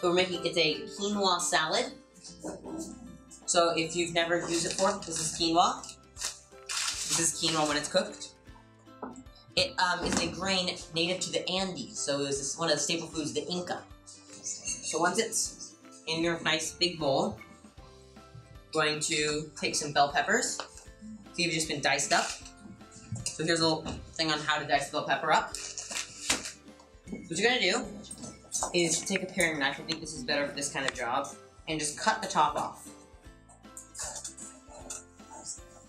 So we're making, it's a quinoa salad. So if you've never used it before, this is quinoa. This is quinoa when it's cooked. It is a grain native to the Andes, so it's one of the staple foods, the Inca. So once it's in your nice big bowl, going to take some bell peppers. These have just been diced up. So here's a little thing on how to dice the bell pepper up. What you're gonna do is take a paring knife, I think this is better for this kind of job, and just cut the top off.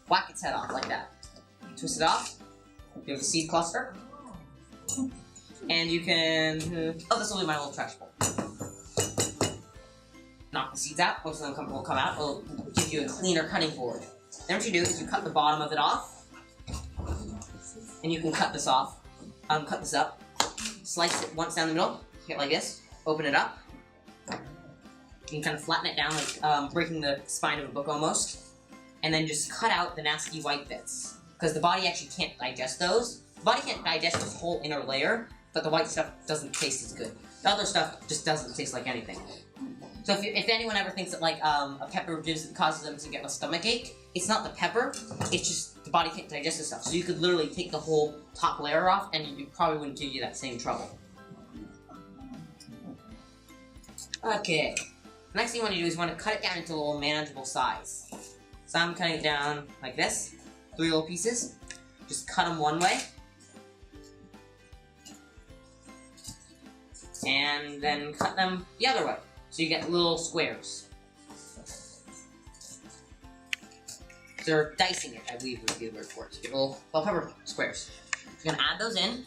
Whack its head off like that. Twist it off. You have a seed cluster. And you can, oh, this will be my little trash bowl. Knock the seeds out, most of them will come out. It'll give you a cleaner cutting board. Then what you do is you cut the bottom of it off. And you can cut this off. Cut this up. Slice it once down the middle. Get like this. Open it up. You can kind of flatten it down, like breaking the spine of a book almost. And then just cut out the nasty white bits. Because the body actually can't digest those. The body can't digest this whole inner layer, but the white stuff doesn't taste as good. The other stuff just doesn't taste like anything. So if anyone ever thinks that like a pepper causes them to get a stomach ache, it's not the pepper, it's just the body can't digest this stuff. So you could literally take the whole top layer off and it probably wouldn't give you that same trouble. Okay. The next thing you want to do is you want to cut it down into a little manageable size. So I'm cutting it down like this. 3 little pieces. Just cut them one way. And then cut them the other way. So you get little squares. They're dicing it, I believe would be the word for it. So you get little bell pepper squares. So you're gonna add those in.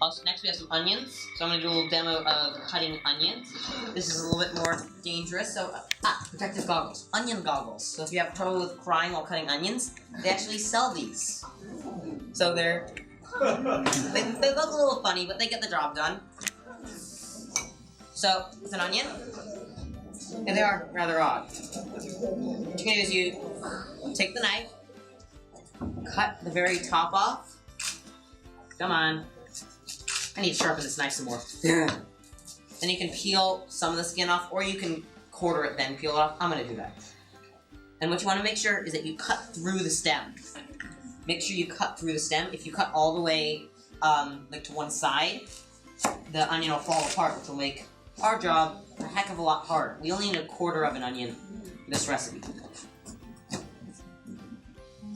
Also, next we have some onions. So I'm going to do a little demo of cutting onions. This is a little bit more dangerous. So, protective goggles. Onion goggles. So if you have trouble with crying while cutting onions, they actually sell these. So they look a little funny, but they get the job done. So, it's an onion. And they are rather odd. What you're going to do is you take the knife, cut the very top off. Come on. I need to sharpen this knife some more. Yeah. Then you can peel some of the skin off, or you can quarter it then peel it off. I'm going to do that. And what you want to make sure is that you cut through the stem. Make sure you cut through the stem. If you cut all the way like to one side, the onion will fall apart, which will make our job a heck of a lot harder. We only need a quarter of an onion for this recipe.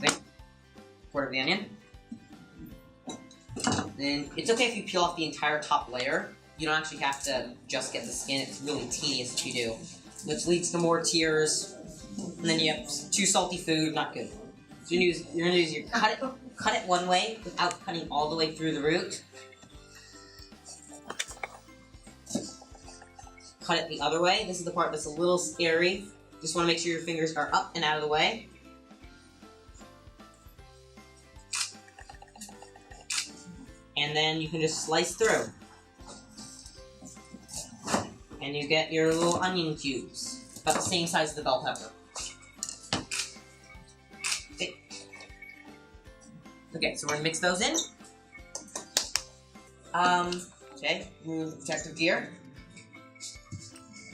See? Quarter of the onion. Then it's okay if you peel off the entire top layer. You don't actually have to just get the skin. It's really tedious if you do, which leads to more tears. And then you have too salty food, not good. So you're gonna use your cut it one way without cutting all the way through the root. Cut it the other way. This is the part that's a little scary. Just want to make sure your fingers are up and out of the way. And then you can just slice through. And you get your little onion cubes. About the same size as the bell pepper. Okay, so we're gonna mix those in. Okay, remove the protective gear.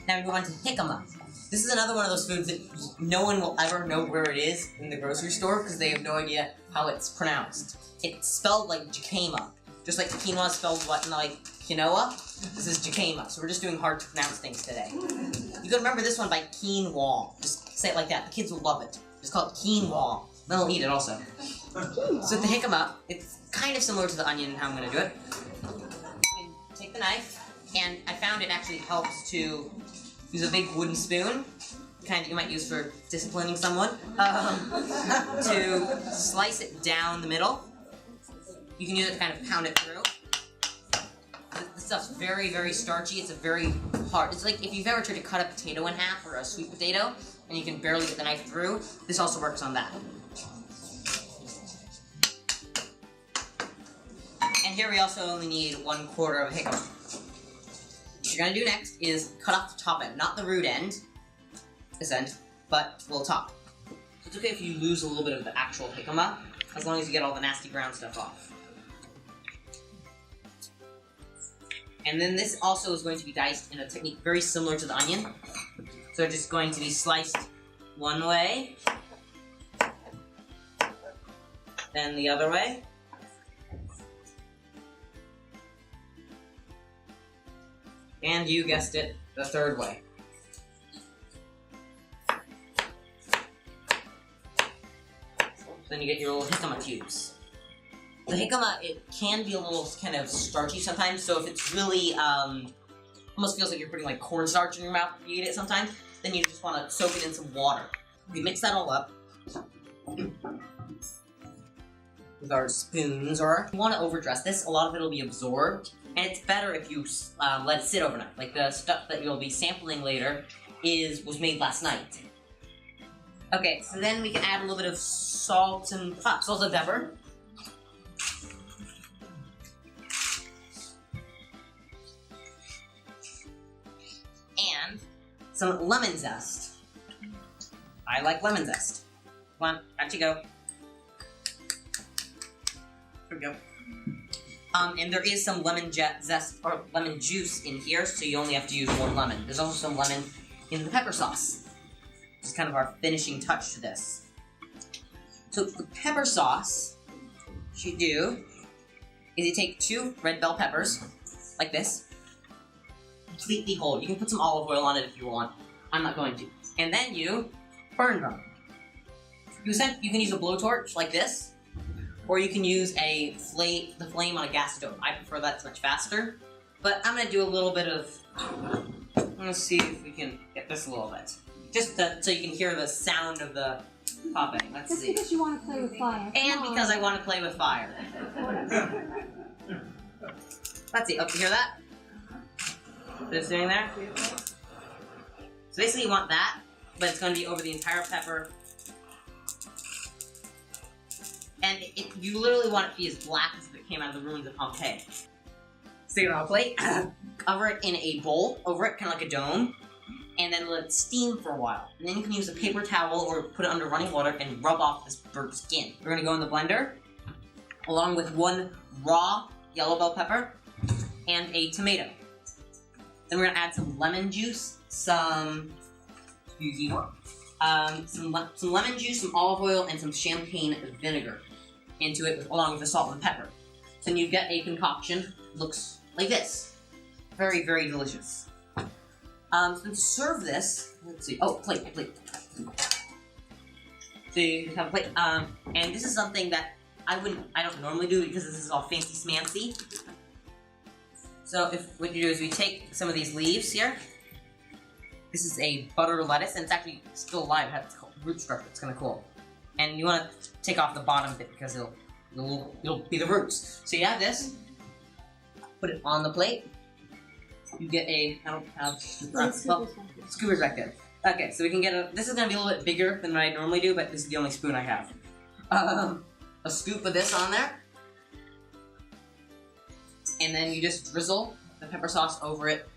Now we move on to jicama. This is another one of those foods that no one will ever know where it is in the grocery store because they have no idea how it's pronounced. It's spelled like jicama. Just like quinoa is spelled like quinoa, this is jicama. So we're just doing hard to pronounce things today. You can remember this one by quinoa. Just say it like that. The kids will love it. Just call it quinoa. They'll eat it also. So the jicama, it's kind of similar to the onion and how I'm going to do it. You can take the knife, and I found it actually helps to use a big wooden spoon, the kind that you might use for disciplining someone, to slice it down the middle. You can use it to kind of pound it through. This stuff's very, very starchy. It's a very hard. It's like if you've ever tried to cut a potato in half or a sweet potato, and you can barely get the knife through, this also works on that. And here we also only need 1/4 of a jicama. What you're gonna do next is cut off the top end, not the root end, this end, but the little top. So it's okay if you lose a little bit of the actual jicama, as long as you get all the nasty brown stuff off. And then this also is going to be diced in a technique very similar to the onion. So it's just going to be sliced one way, then the other way, and you guessed it, the third way. Then you get your little jicama cubes. The jicama, it can be a little kind of starchy sometimes, so if it's really, almost feels like you're putting like cornstarch in your mouth if you eat it sometimes, then you just want to soak it in some water. We mix that all up with our spoons, or if you want to overdress this, a lot of it will be absorbed, and it's better if you let it sit overnight. Like the stuff that you'll be sampling later was made last night. Okay, so then we can add a little bit of salt and pepper. And some lemon zest. I like lemon zest. Come on, out you go. Here we go. And there is some lemon zest or lemon juice in here, so you only have to use one lemon. There's also some lemon in the pepper sauce. This is kind of our finishing touch to this. So the pepper sauce, what you do is you take 2 red bell peppers, like this, completely whole. You can put some olive oil on it if you want. I'm not going to. And then you burn them. You can use a blowtorch like this, or you can use the flame on a gas stove. I prefer that, it's much faster. But I'm going to do a little bit of, I'm going to see if we can get this a little bit. Just so you can hear the sound of the popping. Let's see. Just because you want to play with fire. And because I want to play with fire. Let's see. Oh, you hear that? This doing there? So basically you want that, but it's going to be over the entire pepper. And you literally want it to be as black as if it came out of the ruins of Pompeii. Stick it on a plate, cover it in a bowl, over it, kind of like a dome, and then let it steam for a while. And then you can use a paper towel or put it under running water and rub off this burnt skin. We're going to go in the blender, along with 1 raw yellow bell pepper and a tomato. Then we're going to add some lemon juice, some lemon juice, some olive oil, and some champagne vinegar into it, along with the salt and pepper. So then you get a concoction, looks like this. Very, very delicious. So to serve this, let's see, plate. So you just have a plate, and this is something that I don't normally do because this is all fancy smancy. So what you do is we take some of these leaves here. This is a butter lettuce, and it's actually still alive. It has root structure. It's kind of cool. And you want to take off the bottom bit because it'll be the roots. So you have this. Put it on the plate. You get I don't have scoopers back there. Okay, so we can get this is going to be a little bit bigger than what I normally do, but this is the only spoon I have. A scoop of this on there. And then you just drizzle the pepper sauce over it.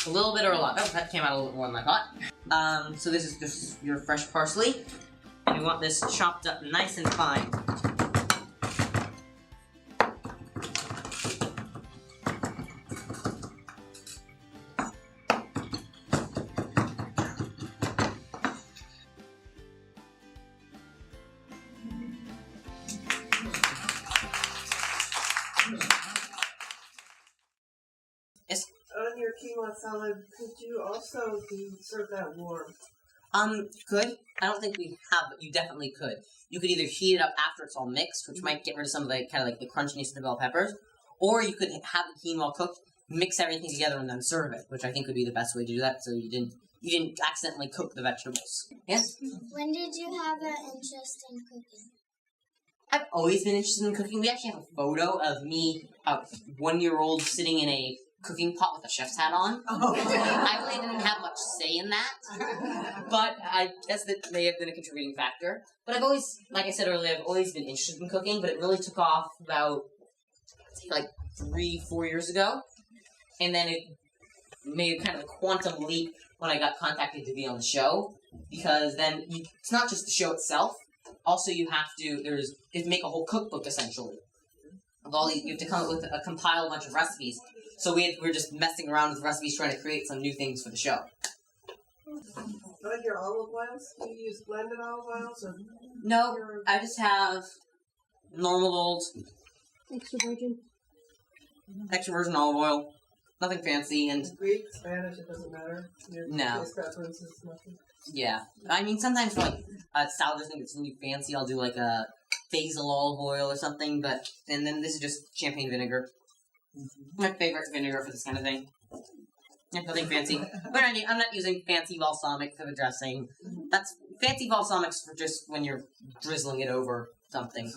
A little bit or a lot. Oh, that came out a little bit more than I thought. So this is just your fresh parsley. And we want this chopped up nice and fine. Yes? On your quinoa salad, could you also serve that warm? Could. I don't think we have, but you definitely could. You could either heat it up after it's all mixed, which might get rid of some of the kind of like the crunchiness of the bell peppers, or you could have the quinoa cooked, mix everything together, and then serve it, which I think would be the best way to do that, so you didn't accidentally cook the vegetables. Yes? When did you have an interest in cooking? I've always been interested in cooking. We actually have a photo of me, a 1-year-old, sitting in a cooking pot with a chef's hat on. Oh. I really didn't have much say in that, but I guess that may have been a contributing factor. But I've always, like I said earlier, I've always been interested in cooking, but it really took off about, like, 3-4 years ago. And then it made kind of a quantum leap when I got contacted to be on the show, because then it's not just the show itself, Also, you have to make a whole cookbook essentially. Of all these, you have to come up with compile a bunch of recipes. So we're just messing around with recipes, trying to create some new things for the show. Like your olive oils? Do you use blended olive oils? Or No, I just have normal old extra virgin olive oil. Nothing fancy, and Greek, Spanish, it doesn't matter. No. Taste preference is nothing. yeah. I mean, sometimes for like salad dressing that's really fancy, I'll do like a basil olive oil or something. And then this is just champagne vinegar. My favorite vinegar for this kind of thing. Yeah, nothing fancy. But I'm not using fancy balsamic for the dressing. That's fancy balsamics for just when you're drizzling it over something.